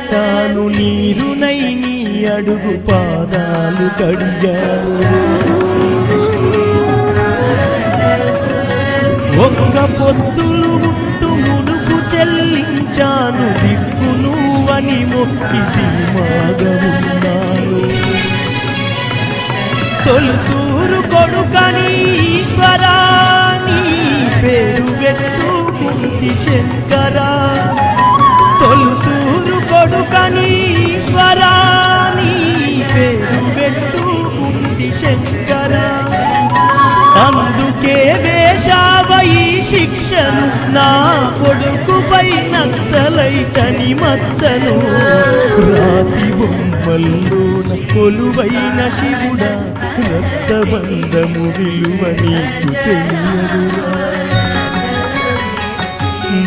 చేశాను నీరునై నీ అడుగు పాదాలు కడిగాను ఒక్క పొత్తులు ఉంటూ ముడుపు చెల్లించాను దిక్కు నువ్వని మొక్కి ధీమాగమున్నాను తొలుసూరు కొడుకని ఈశ్వరా నీ పేరు పెట్టుకుంది శంకరా తొలుసూరు కొడుకని ఈశ్వరా నీ పేరు పెట్టుకుంది శంకరా అందుకే వేశావ ఈ శిక్షను నా కొడుకుపై నక్సలైతని మచ్చను రాతి బొమ్మల్లోన కొలువైన శివుడా రక్తబంధము విలువ నీకు తెలియదురా